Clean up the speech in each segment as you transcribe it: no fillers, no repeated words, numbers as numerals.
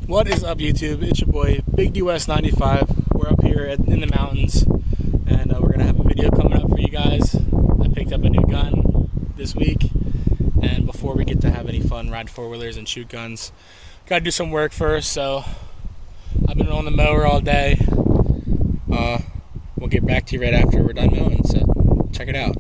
What is up, YouTube? It's your boy Big US95. We're up here in the mountains, and we're gonna have a video coming up for you guys. I picked up a new gun this week, and before we get to have any fun, ride four-wheelers and shoot guns, gotta do some work first. So I've been on the mower all day. We'll get back to you right after we're done mowing, so check it out.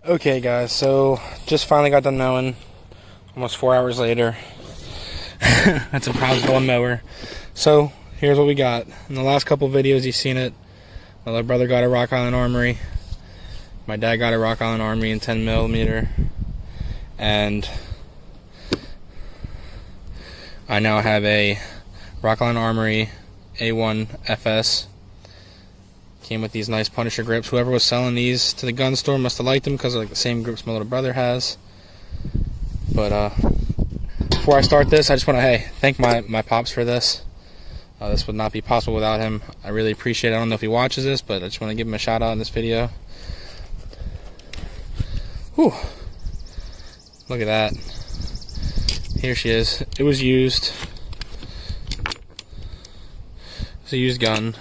Okay guys, so just finally got done mowing, almost 4 hours later. That's a Brownsville mower. So here's what we got. In the last couple videos you've seen it. My little brother got a Rock Island Armory. My dad got a Rock Island Armory in 10mm. And I now have a Rock Island Armory A1-FS. Came with these nice Punisher grips. Whoever was selling these to the gun store must have liked them because they're like the same grips my little brother has. But before I start this, I just want to thank my pops for this. This would not be possible without him. I really appreciate it. I don't know if he watches this, but I just want to give him a shout out in this video. Whew. Look at that. Here she is. It was used. It's a used gun.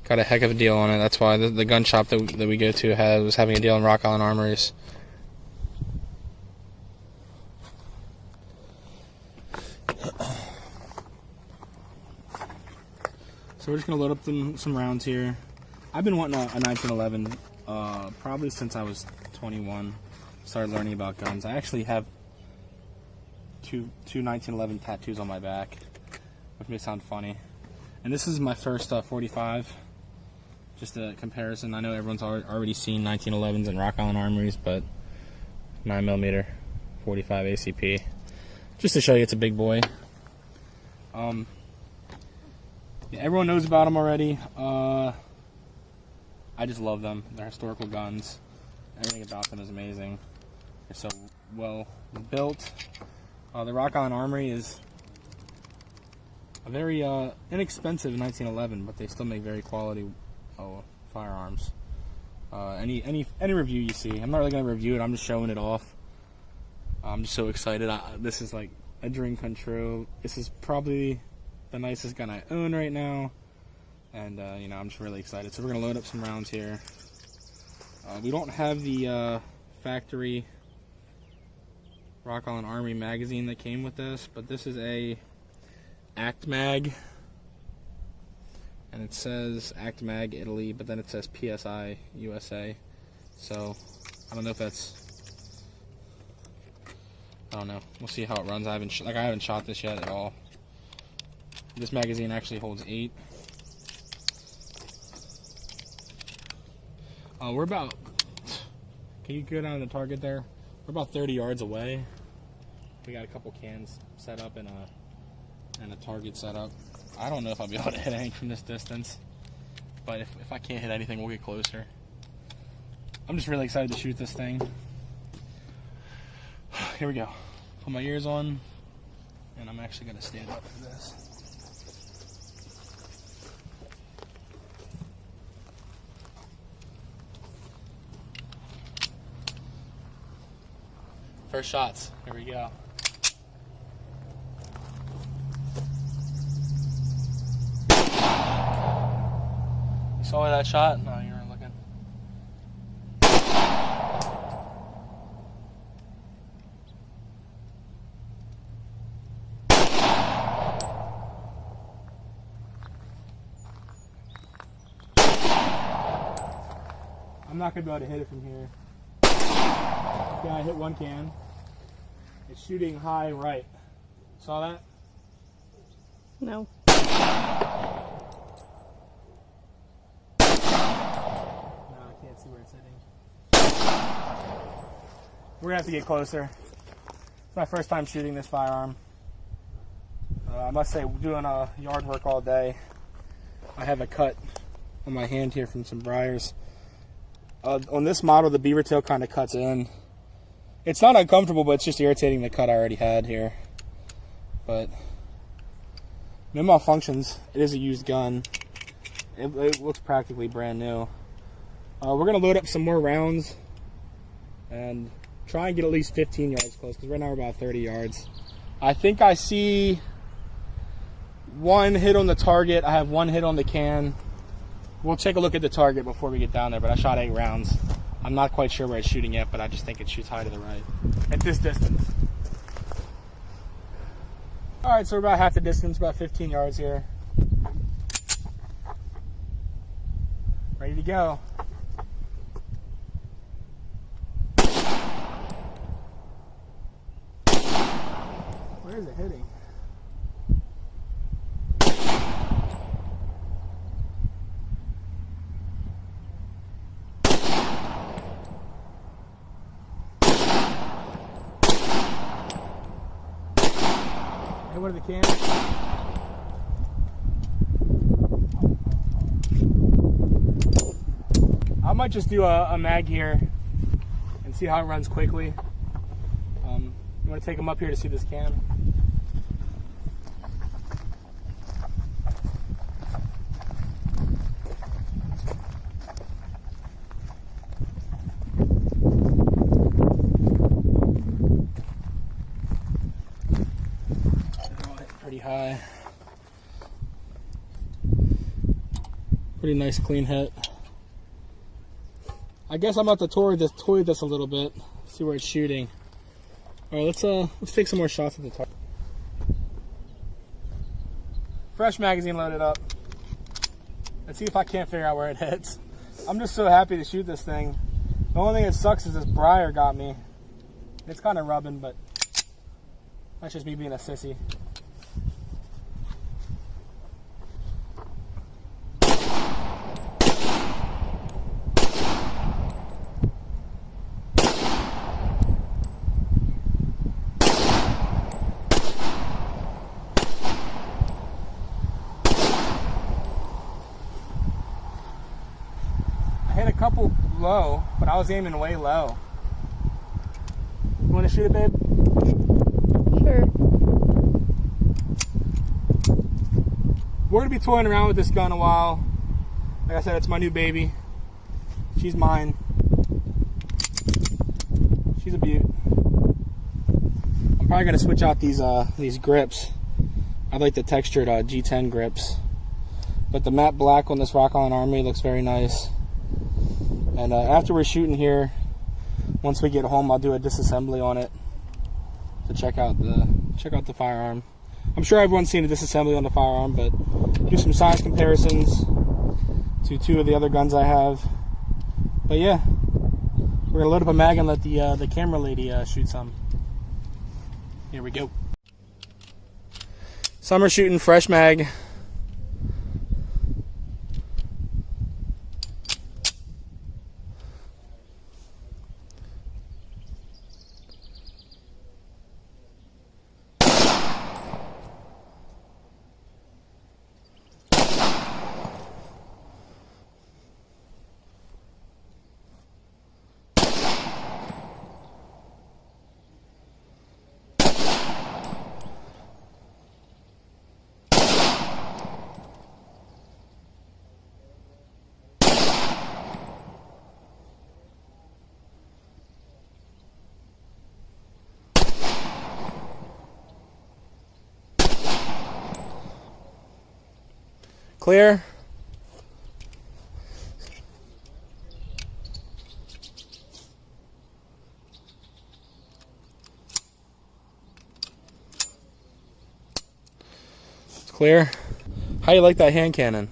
Got a heck of a deal on it. That's why the gun shop that we go to was having a deal in Rock Island Armories. So we're just gonna load up some rounds here. I've been wanting a 1911 probably since I was 21. Started learning about guns. I actually have two 1911 tattoos on my back, which may sound funny. And this is my first 45. Just a comparison. I know everyone's already seen 1911s and Rock Island Armories, but 9mm 45 ACP. Just to show you it's a big boy. Yeah, everyone knows about them already. I just love them. They're historical guns. Everything about them is amazing. They're so well built. The Rock Island Armory is a very inexpensive 1911, but they still make very quality firearms. Any review you see, I'm not really gonna review it. I'm just showing it off. I'm just so excited. This is like a dream come true. This is probably the nicest gun I own right now, and you know, I'm just really excited. So we're gonna load up some rounds here. We don't have the factory Rock Island Armory magazine that came with this, but this is a Act Mag. And it says Act Mag Italy, but then it says PSI USA. So I don't know if that's, I don't know. We'll see how it runs. I haven't shot this yet at all. This magazine actually holds 8. We're about, can you go down to the target there? We're about 30 yards away. We got a couple cans set up and a target set up. I don't know if I'll be able to hit anything from this distance, but if I can't hit anything, we'll get closer. I'm just really excited to shoot this thing. Here we go. Put my ears on, and I'm actually going to stand up for this. First shots. Here we go. Saw that shot? No, you weren't looking. I'm not gonna be able to hit it from here. Yeah, I hit one can. It's shooting high right. Saw that? No. See where it's hitting. We're gonna have to get closer. It's my first time shooting this firearm. I must say, doing yard work all day. I have a cut on my hand here from some briars. On this model, the beaver tail kind of cuts in. It's not uncomfortable, but it's just irritating the cut I already had here. But No malfunctions. It is a used gun. It looks practically brand new. We're going to load up some more rounds and try and get at least 15 yards close, because right now we're about 30 yards. I think I see one hit on the target. I have one hit on the can. We'll take a look at the target before we get down there, but I shot 8 rounds. I'm not quite sure where it's shooting yet, but I just think it shoots high to the right at this distance. All right, so we're about half the distance, about 15 yards here. Ready to go. Where is it hitting? Hit one of the cans. I might just do a mag here and see how it runs quickly. I'm going to take them up here to see this can. Pretty high. Pretty nice clean hit. I guess I'm about to toy this a little bit, see where it's shooting. All right, let's take some more shots at the target. Fresh magazine loaded up. Let's see if I can't figure out where it hits. I'm just so happy to shoot this thing. The only thing that sucks is this briar got me. It's kind of rubbing, but that's just me being a sissy. Hit a couple low, but I was aiming way low. You want to shoot it, babe? Sure. We're going to be toying around with this gun a while. Like I said, it's my new baby. She's mine. She's a beaut. I'm probably going to switch out these grips. I like the textured G10 grips. But the matte black on this Rock Island Armory looks very nice. And after we're shooting here, once we get home, I'll do a disassembly on it to check out the firearm. I'm sure everyone's seen a disassembly on the firearm, but do some size comparisons to 2 of the other guns I have. But yeah, we're gonna load up a mag and let the camera lady shoot some. Here we go. Summer shooting fresh mag. Clear. It's clear. How you like that hand cannon?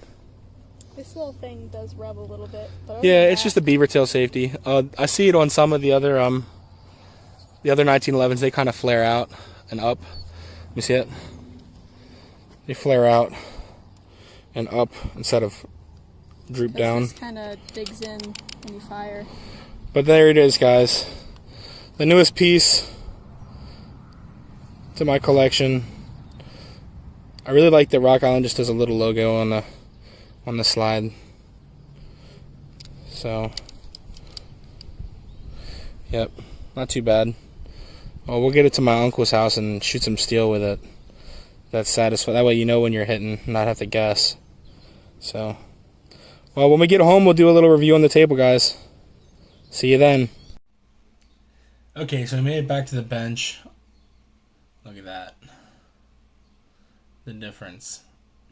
This little thing does rub a little bit. But Yeah, it's just a beaver tail safety. I see it on some of the other 1911s. They kind of flare out and up. Let me see it. They flare out and up instead of droop down. This kind of digs in when you fire. But there it is, guys. The newest piece to my collection. I really like that Rock Island just does a little logo on the slide. So, yep, not too bad. Well, we'll get it to my uncle's house and shoot some steel with it. that's satisfying. That way you know when you're hitting, not have to guess. So, well, when we get home, we'll do a little review on the table, guys. See you then. Okay, so we made it back to the bench. Look at that. The difference.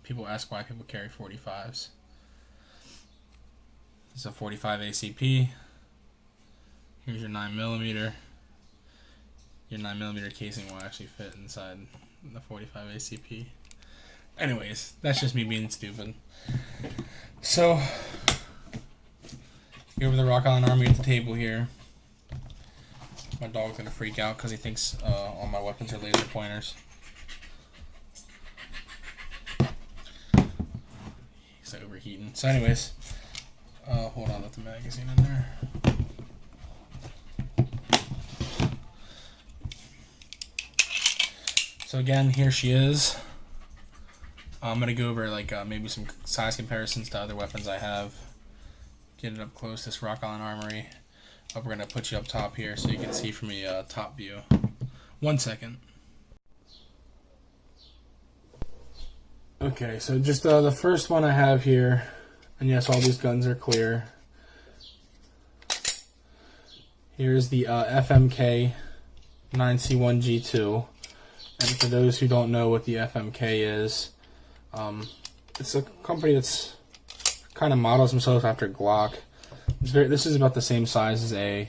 People ask why people carry 45s. This is a 45 ACP. Here's your 9mm. Your 9mm casing will actually fit inside the 45 ACP. Anyways, that's just me being stupid. So, go over the Rock Island Armory at the table here. My dog's gonna freak out because he thinks all my weapons are laser pointers. He's like overheating. So anyways, hold on, let the magazine in there. So again, here she is. I'm gonna go over like maybe some size comparisons to other weapons I have. Get it up close, this Rock Island Armory. We're gonna put you up top here so you can see from a top view. 1 second. Okay, so just the first one I have here, and yes, all these guns are clear. Here's the FMK 9C1G2, and for those who don't know what the FMK is, it's a company that's kind of models themselves after Glock. This is about the same size as a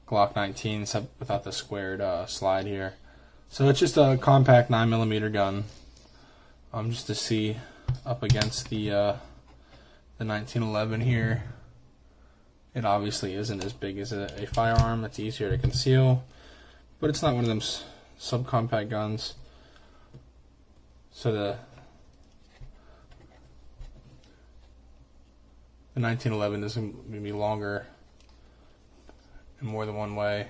Glock 19, except without the squared slide here. So it's just a compact 9mm gun. Just to see up against the 1911 here. It obviously isn't as big as a firearm. It's easier to conceal, but it's not one of them subcompact guns. So the 1911 is going to be longer in more than one way.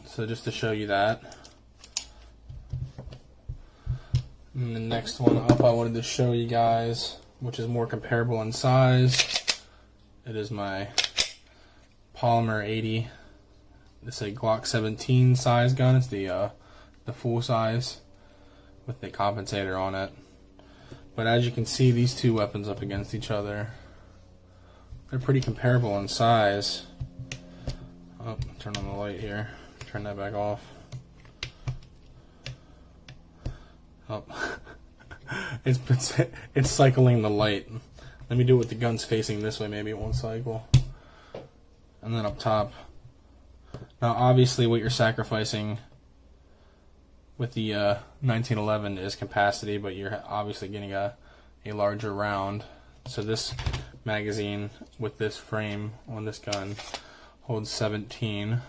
So just to show you that. And the next one up I wanted to show you guys, which is more comparable in size. It is my Polymer 80. This is a Glock 17 size gun. It's the full size with the compensator on it. But as you can see, these two weapons up against each other, they're pretty comparable in size. Oh, turn on the light here. Turn that back off. Oh. it's cycling the light. Let me do it with the guns facing this way. Maybe it won't cycle. And then up top. Now, obviously, what you're sacrificing with the 1911 is capacity, but you're obviously getting a larger round. So this magazine with this frame on this gun holds 17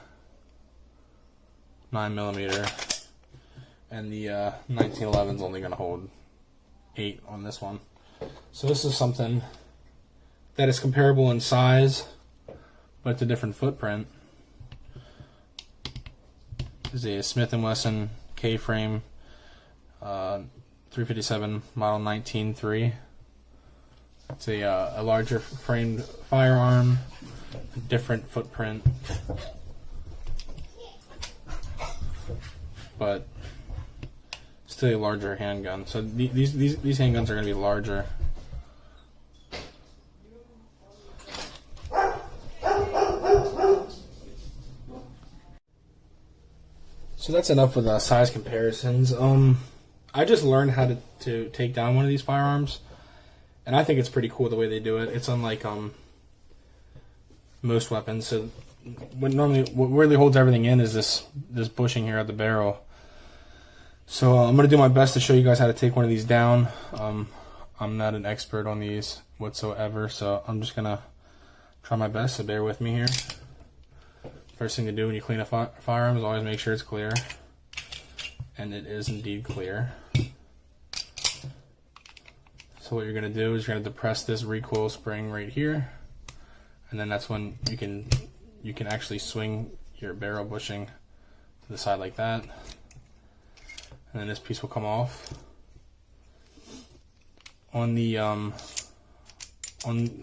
9mm, and the 1911 is only going to hold 8 on this one. So this is something that is comparable in size, but it's a different footprint. This is a Smith & Wesson K-frame 357 model 19.3. It's a larger framed firearm, a different footprint, but still a larger handgun. So these handguns are going to be larger. So that's enough with size comparisons. I just learned how to take down one of these firearms, and I think it's pretty cool the way they do it. It's unlike most weapons. So what really holds everything in is this bushing here at the barrel. So I'm going to do my best to show you guys how to take one of these down. I'm not an expert on these whatsoever, so I'm just going to try my best, so bear with me here. First thing to do when you clean a firearm is always make sure it's clear. And it is indeed clear. So what you're going to do is you're going to depress this recoil spring right here. And then that's when you can actually swing your barrel bushing to the side like that. And then this piece will come off. On the on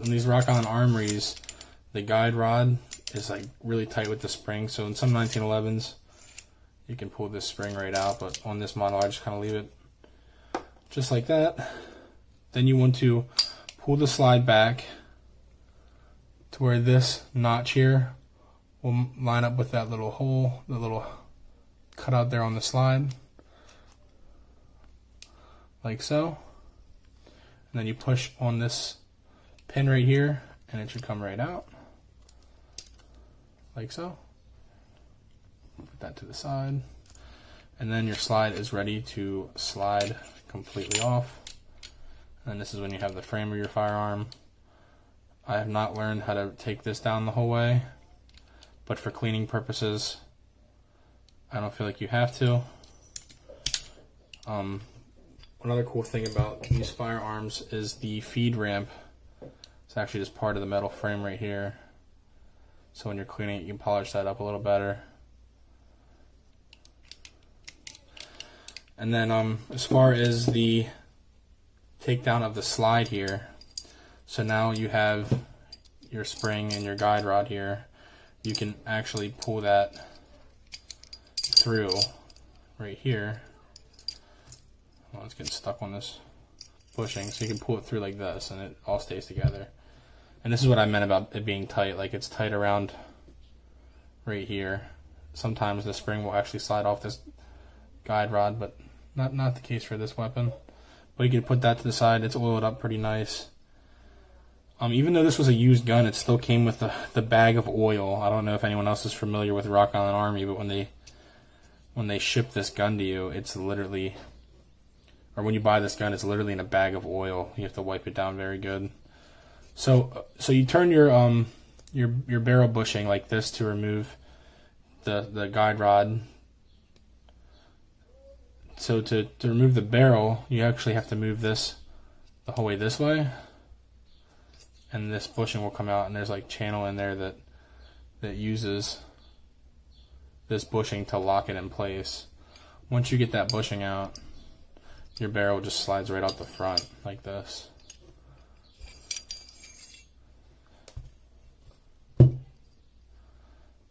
these Rock Island Armories, the guide rod is like really tight with the spring. So in some 1911s, you can pull this spring right out, but on this model I just kind of leave it just like that. Then you want to pull the slide back to where this notch here will line up with that little hole, the little cutout there on the slide, like so. And then you push on this pin right here and it should come right out, like so. Put that to the side. And then your slide is ready to slide completely off. And this is when you have the frame of your firearm. I have not learned how to take this down the whole way, but for cleaning purposes, I don't feel like you have to. Another cool thing about these firearms is the feed ramp. It's actually just part of the metal frame right here. So when you're cleaning it, you can polish that up a little better. And then as far as the takedown of the slide here, so now you have your spring and your guide rod here. You can actually pull that through right here. Well, it's getting stuck on this bushing, so you can pull it through like this and it all stays together. And this is what I meant about it being tight, like it's tight around right here. Sometimes the spring will actually slide off this guide rod, but not the case for this weapon. But you can put that to the side. It's oiled up pretty nice. Even though this was a used gun, it still came with the bag of oil. I don't know if anyone else is familiar with Rock Island Army, but when they ship this gun to you, it's literally, or when you buy this gun, it's literally in a bag of oil. You have to wipe it down very good. So you turn your barrel bushing like this to remove the guide rod. So to remove the barrel, you actually have to move this the whole way this way, and this bushing will come out, and there's like channel in there that uses this bushing to lock it in place. Once you get that bushing out, your barrel just slides right out the front like this.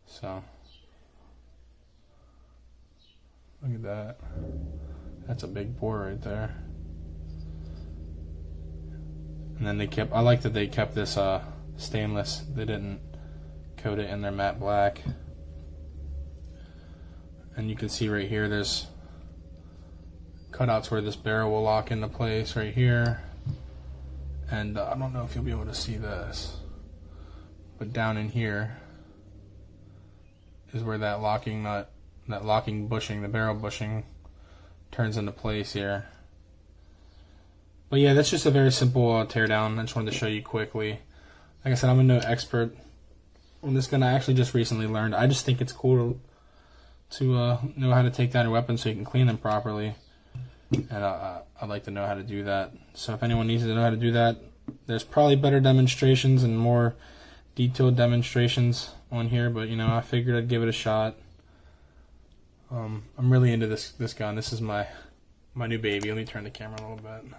So look at that. That's a big bore right there. And then I like that they kept this stainless. They didn't coat it in their matte black. And you can see right here there's cutouts where this barrel will lock into place right here. And I don't know if you'll be able to see this, but down in here is where that locking nut, that locking bushing, the barrel bushing, turns into place here. But yeah, that's just a very simple teardown. I just wanted to show you quickly. Like I said, I'm no expert on this gun. I actually just recently learned. I just think it's cool to know how to take down your weapons so you can clean them properly. And I'd like to know how to do that. So if anyone needs to know how to do that, there's probably better demonstrations and more detailed demonstrations on here. But you know, I figured I'd give it a shot. I'm really into this gun. This is my new baby. Let me turn the camera a little bit.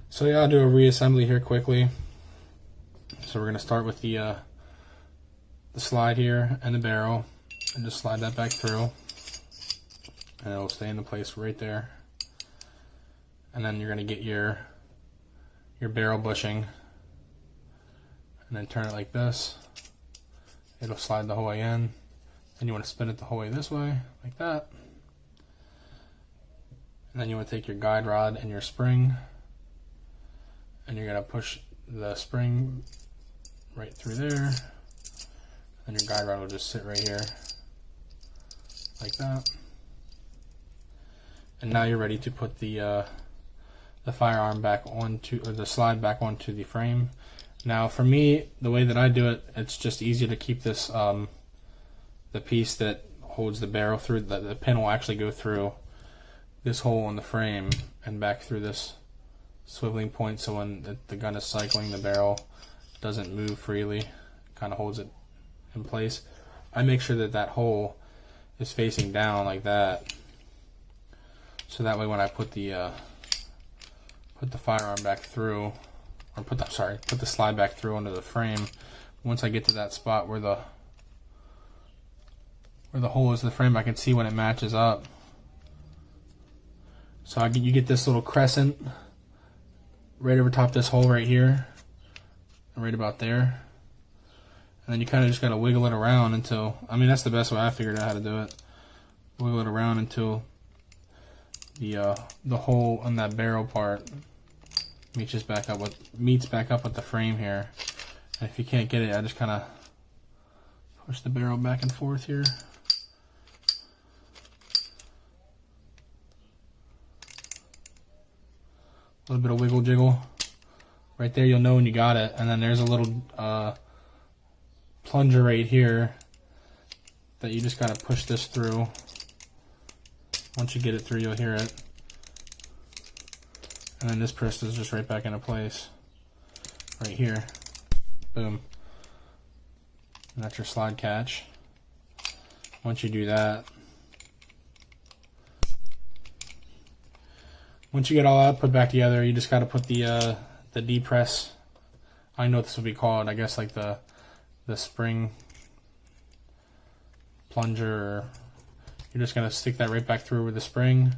So yeah, I'll do a reassembly here quickly. So we're gonna start with the slide here and the barrel, and just slide that back through, and it'll stay into place right there. And then you're gonna get your barrel bushing, and then turn it like this. It'll slide the whole way in. Then you want to spin it the whole way this way, like that. And then you want to take your guide rod and your spring, and you're going to push the spring right through there, and your guide rod will just sit right here, like that. And now you're ready to put the firearm back onto, or the slide back onto the frame. Now for me, the way that I do it, it's just easier to keep this the piece that holds the barrel through, the pin will actually go through this hole in the frame and back through this swiveling point, so when the gun is cycling, the barrel doesn't move freely, kind of holds it in place. I make sure that that hole is facing down like that, so that way when I put the firearm back through, or put the slide back through under the frame, once I get to that spot where where the hole is in the frame, I can see when it matches up. So you get this little crescent right over top this hole right here, right about there. And then you kind of just got to wiggle it around until, I mean, that's the best way I figured out how to do it. Wiggle it around until the hole on that barrel part meets back up with the frame here. And if you can't get it, I just kind of push the barrel back and forth here. A little bit of wiggle jiggle. Right there, you'll know when you got it. And then there's a little plunger right here that you just gotta push this through. Once you get it through, you'll hear it. And then this presses just right back into place. Right here. Boom. And that's your slide catch. Once you do that, once you get all that put back together, you just gotta put the D-press, I know what this would be called, I guess like the spring plunger, or you're just gonna stick that right back through with the spring.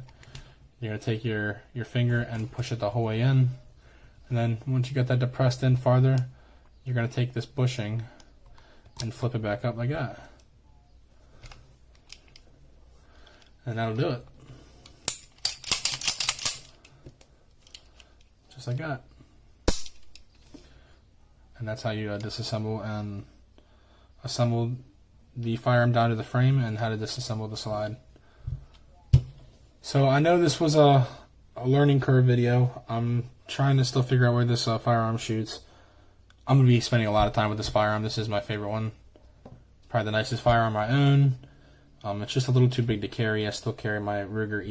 You're gonna take your finger and push it the whole way in, and then once you get that depressed in farther, you're gonna take this bushing and flip it back up like that, and that'll do it, just like that. And that's how you disassemble and assemble the firearm down to the frame, and how to disassemble the slide. So I know this was a learning curve video. I'm trying to still figure out where this firearm shoots. I'm going to be spending a lot of time with this firearm. This is my favorite one. Probably the nicest firearm I own. It's just a little too big to carry. I still carry my Ruger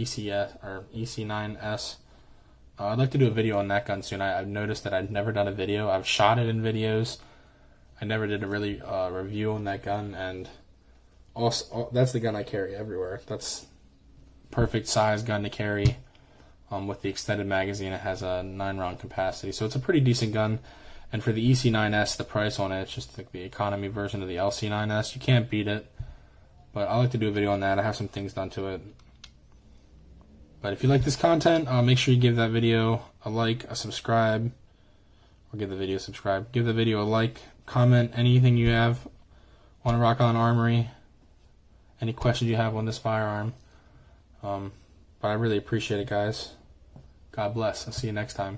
EC9S. I'd like to do a video on that gun soon. I've noticed that I've never done a video. I've shot it in videos. I never did a really review on that gun, and also that's the gun I carry everywhere. That's perfect size gun to carry. With the extended magazine, it has a 9-round capacity, so it's a pretty decent gun. And for the EC9S, the price on it, it's just like the economy version of the LC9S. You can't beat it, but I like to do a video on that. I have some things done to it. But if you like this content, make sure you give that video a like, a subscribe, or give the video a subscribe. Give the video a like, comment anything you have on Rock On Armory, any questions you have on this firearm. But I really appreciate it, guys. God bless. I'll see you next time.